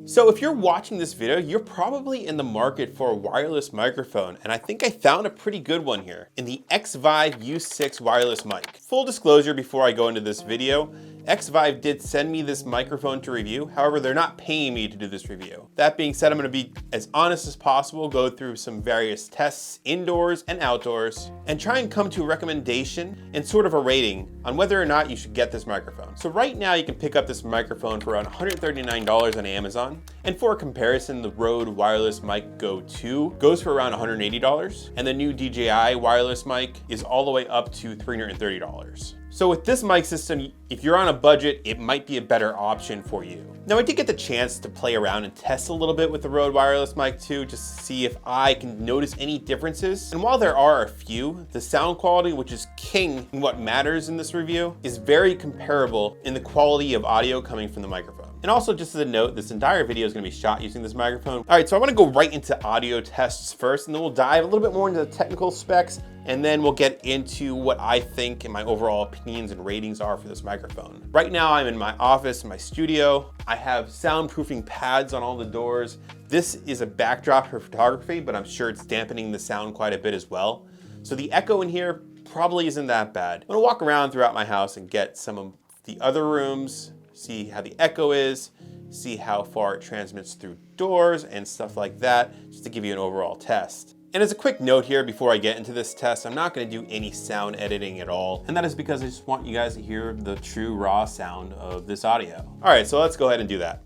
So if you're watching this video, you're probably in the market for a wireless microphone, and I think I found a pretty good one here in the XVIVE U6 wireless mic. Full disclosure before I go into this video, XVIVE did send me this microphone to review, however they're not paying me to do this review. That being said, I'm going to be as honest as possible, go through some various tests indoors and outdoors, and try and come to a recommendation and sort of a rating on whether or not you should get this microphone. So right now you can pick up this microphone for around $139 on Amazon. And for comparison, the Rode Wireless Mic Go 2 goes for around $180, and the new DJI wireless mic is all the way up to $330. So with this mic system, if you're on a budget, it might be a better option for you. Now I did get the chance to play around and test a little bit with the Rode Wireless Mic 2 just to see if I can notice any differences. And while there are a few, the sound quality, which is king in what matters in this review, is very comparable in the quality of audio coming from the microphone. And also just as a note, this entire video is going to be shot using this microphone. All right, so I want to go right into audio tests first, and then we'll dive a little bit more into the technical specs, and then we'll get into what I think and my overall opinions and ratings are for this microphone. Right now I'm in my office, in my studio. I have soundproofing pads on all the doors. This is a backdrop for photography, but I'm sure it's dampening the sound quite a bit as well. So the echo in here probably isn't that bad. I'm gonna walk around throughout my house and get some of the other rooms, see how the echo is, see how far it transmits through doors and stuff like that, just to give you an overall test. And as a quick note here before I get into this test, I'm not going to do any sound editing at all. And that is because I just want you guys to hear the true raw sound of this audio. All right, so let's go ahead and do that.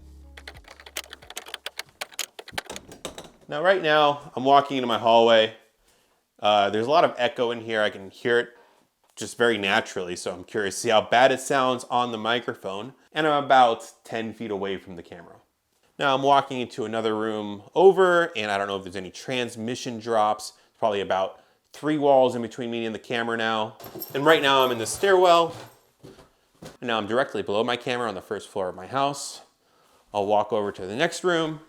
Now right now, I'm walking into my hallway. There's a lot of echo in here. I can hear it just very naturally, so I'm curious to see how bad it sounds on the microphone. And I'm about 10 feet away from the camera. Now I'm walking into another room over, and I don't know if there's any transmission drops. It's probably about 3 walls in between me and the camera now. And right now I'm in the stairwell, and now I'm directly below my camera on the first floor of my house. I'll walk over to the next room,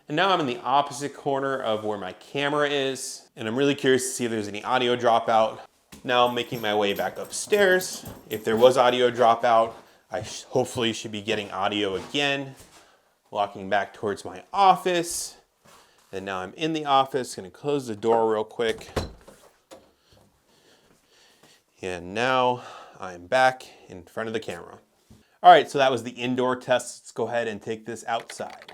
and now I'm in the opposite corner of where my camera is, and I'm really curious to see if there's any audio dropout. Now I'm making my way back upstairs. If there was audio dropout, I hopefully should be getting audio again. Walking back towards my office, and now I'm in the office. Gonna close the door real quick. And now I'm back in front of the camera. All right, so that was the indoor test. Let's go ahead and take this outside.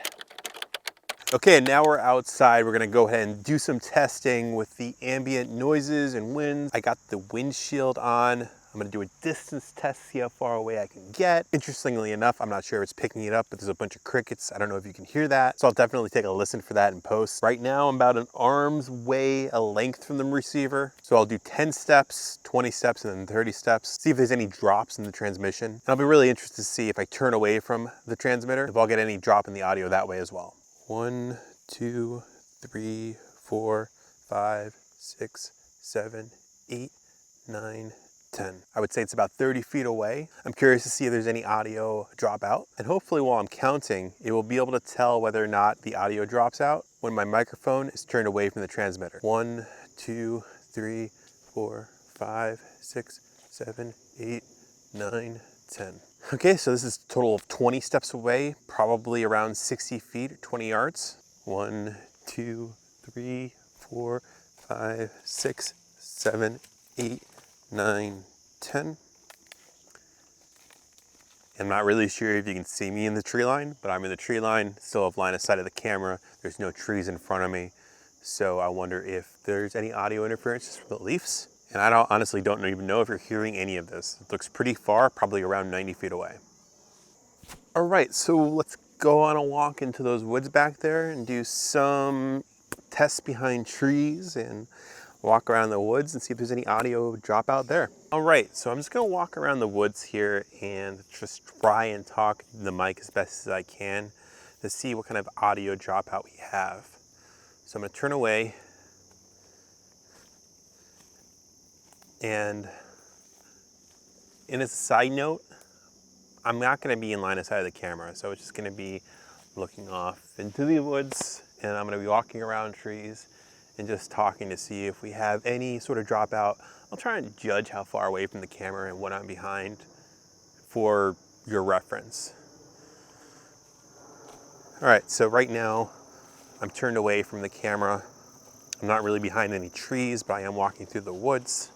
Okay, and now we're outside. We're gonna go ahead and do some testing with the ambient noises and winds. I got the windshield on. I'm gonna do a distance test, see how far away I can get. Interestingly enough, I'm not sure if it's picking it up, but there's a bunch of crickets. I don't know if you can hear that. So I'll definitely take a listen for that in post. Right now, I'm about an arm's way a length from the receiver. So I'll do 10 steps, 20 steps, and then 30 steps. See if there's any drops in the transmission. And I'll be really interested to see if I turn away from the transmitter, if I'll get any drop in the audio that way as well. 1, 2, 3, 4, 5, 6, 7, 8, 9, 10. I would say it's about 30 feet away. I'm curious to see if there's any audio drop out. And hopefully while I'm counting, it will be able to tell whether or not the audio drops out when my microphone is turned away from the transmitter. 1, 2, 3, 4, 5, 6, 7, 8, 9, 10. Okay, so this is a total of 20 steps away, probably around 60 feet, or 20 yards. 1, 2, 3, 4, 5, 6, 7, 8, 9, 10. I'm not really sure if you can see me in the tree line, but I'm in the tree line, still have line of sight of the camera. There's no trees in front of me. So I wonder if there's any audio interference from the leaves. And I honestly don't even know if you're hearing any of this. It looks pretty far, probably around 90 feet away. All right, so let's go on a walk into those woods back there and do some tests behind trees and walk around the woods and see if there's any audio drop out there. All right, so I'm just gonna walk around the woods here and just try and talk the mic as best as I can to see what kind of audio dropout we have. So I'm gonna turn away, and as a side note, I'm not gonna be in line of sight of the camera, so it's just gonna be looking off into the woods, and I'm gonna be walking around trees and just talking to see if we have any sort of dropout. I'll try and judge how far away from the camera and what I'm behind for your reference. All right, so right now I'm turned away from the camera. I'm not really behind any trees, but I am walking through the woods.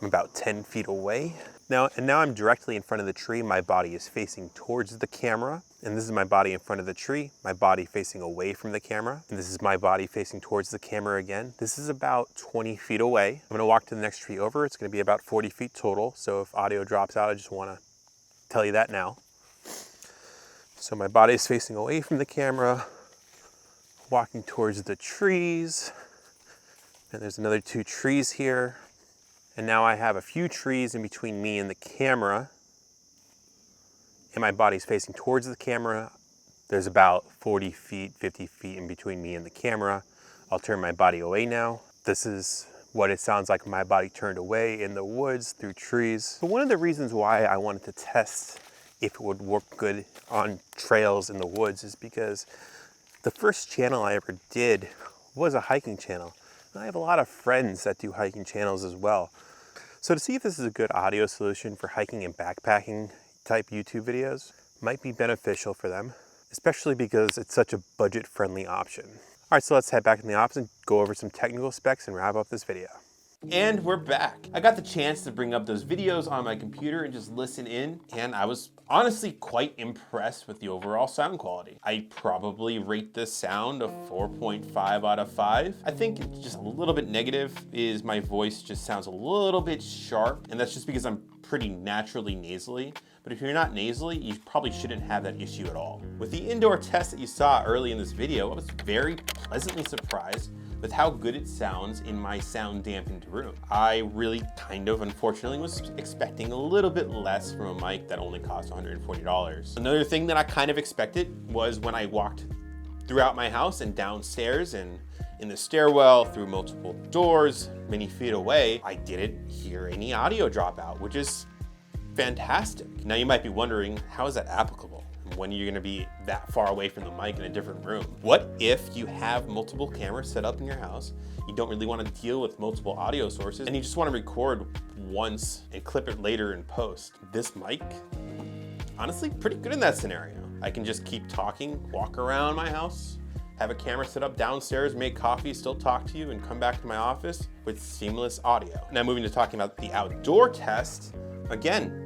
I'm about 10 feet away. Now I'm directly in front of the tree. My body is facing towards the camera. And this is my body in front of the tree, my body facing away from the camera. And this is my body facing towards the camera again. This is about 20 feet away. I'm gonna walk to the next tree over. It's gonna be about 40 feet total. So if audio drops out, I just wanna tell you that now. So my body is facing away from the camera, walking towards the trees. And there's another 2 trees here. And now I have a few trees in between me and the camera. And my body's facing towards the camera. There's about 40 feet, 50 feet in between me and the camera. I'll turn my body away now. This is what it sounds like when my body turned away in the woods through trees. But one of the reasons why I wanted to test if it would work good on trails in the woods is because the first channel I ever did was a hiking channel. And I have a lot of friends that do hiking channels as well. So to see if this is a good audio solution for hiking and backpacking type YouTube videos might be beneficial for them, especially because it's such a budget-friendly option. All right, so let's head back in the office and go over some technical specs and wrap up this video. And we're back. I got the chance to bring up those videos on my computer and just listen in, and I was honestly quite impressed with the overall sound quality. I probably rate this sound a 4.5 out of 5. I think it's just a little bit negative is my voice just sounds a little bit sharp, and that's just because I'm pretty naturally nasally. But if you're not nasally, you probably shouldn't have that issue at all. With the indoor test that you saw early in this video, I was very pleasantly surprised with how good it sounds in my sound dampened room. I really unfortunately was expecting a little bit less from a mic that only cost $140. Another thing that I kind of expected was when I walked throughout my house and downstairs and in the stairwell through multiple doors, many feet away, I didn't hear any audio dropout, which is fantastic. Now you might be wondering, how is that applicable? When are you gonna be that far away from the mic in a different room? What if you have multiple cameras set up in your house, you don't really wanna deal with multiple audio sources, and you just wanna record once and clip it later in post? This mic, honestly, pretty good in that scenario. I can just keep talking, walk around my house, have a camera set up downstairs, make coffee, still talk to you, and come back to my office with seamless audio. Now moving to talking about the outdoor test, again,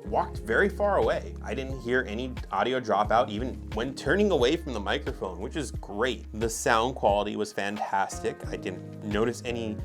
walked very far away. I didn't hear any audio dropout even when turning away from the microphone, which is great. The sound quality was fantastic. I didn't notice any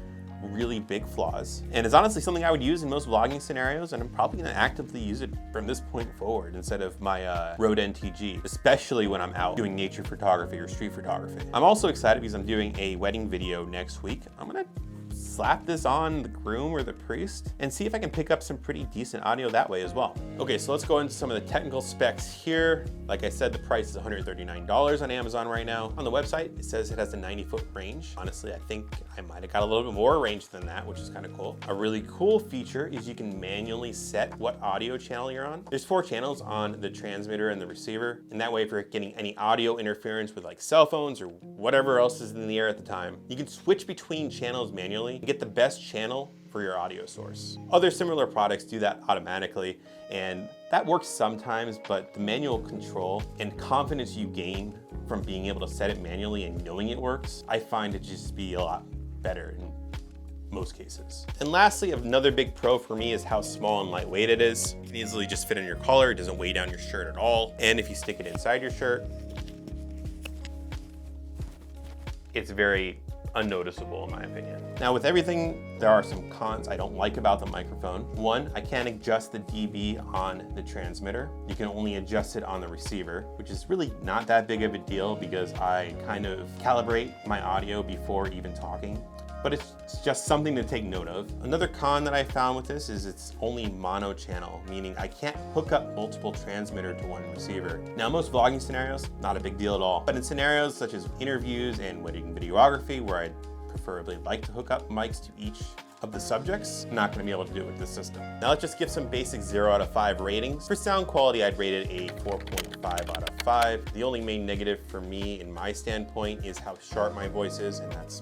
really big flaws. And it's honestly something I would use in most vlogging scenarios, and I'm probably gonna actively use it from this point forward instead of my Rode NTG, especially when I'm out doing nature photography or street photography. I'm also excited because I'm doing a wedding video next week. I'm gonna slap this on the groom or the priest and see if I can pick up some pretty decent audio that way as well. Okay, so let's go into some of the technical specs here. Like I said, the price is $139 on Amazon right now. On the website, it says it has a 90-foot range. Honestly, I think I might have got a little bit more range than that, which is kind of cool. A really cool feature is you can manually set what audio channel you're on. There's 4 channels on the transmitter and the receiver, and that way if you're getting any audio interference with like cell phones or whatever else is in the air at the time, you can switch between channels manually and get the best channel for your audio source. Other similar products do that automatically, and that works sometimes, but the manual control and confidence you gain from being able to set it manually and knowing it works, I find it just be a lot better in most cases. And lastly, another big pro for me is how small and lightweight it is. You can easily just fit in your collar, it doesn't weigh down your shirt at all. And if you stick it inside your shirt, it's very unnoticeable in my opinion. Now with everything, there are some cons I don't like about the microphone. One, I can't adjust the dB on the transmitter. You can only adjust it on the receiver, which is really not that big of a deal because I kind of calibrate my audio before even talking. But it's just something to take note of. Another con that I found with this is it's only mono channel, meaning I can't hook up multiple transmitter to one receiver. Now most vlogging scenarios, not a big deal at all. But in scenarios such as interviews and wedding videography, where I'd preferably like to hook up mics to each of the subjects, I'm not gonna be able to do it with this system. Now let's just give some basic 0 out of 5 ratings. For sound quality, I'd rate it a 4.5 out of 5. The only main negative for me in my standpoint is how sharp my voice is, and that's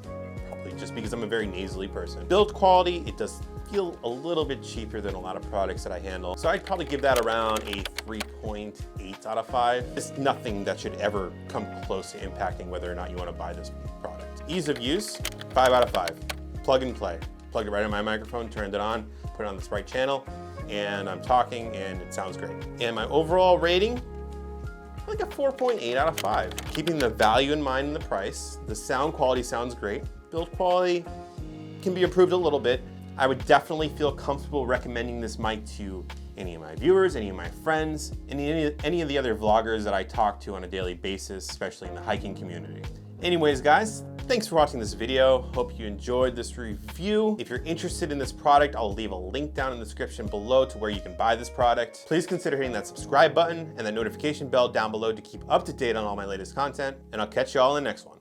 probably, just because I'm a very nasally person. Build quality, it does feel a little bit cheaper than a lot of products that I handle. So I'd probably give that around a 3.8 out of 5. It's nothing that should ever come close to impacting whether or not you want to buy this product. Ease of use, 5 out of 5. Plug and play. Plugged it right in my microphone, turned it on, put it on this right channel, and I'm talking and it sounds great. And my overall rating, like a 4.8 out of 5. Keeping the value in mind and the price, the sound quality sounds great. Build quality can be improved a little bit. I would definitely feel comfortable recommending this mic to any of my viewers, any of my friends, any of the other vloggers that I talk to on a daily basis, especially in the hiking community. Anyways, guys, thanks for watching this video. Hope you enjoyed this review. If you're interested in this product, I'll leave a link down in the description below to where you can buy this product. Please consider hitting that subscribe button and that notification bell down below to keep up to date on all my latest content, and I'll catch you all in the next one.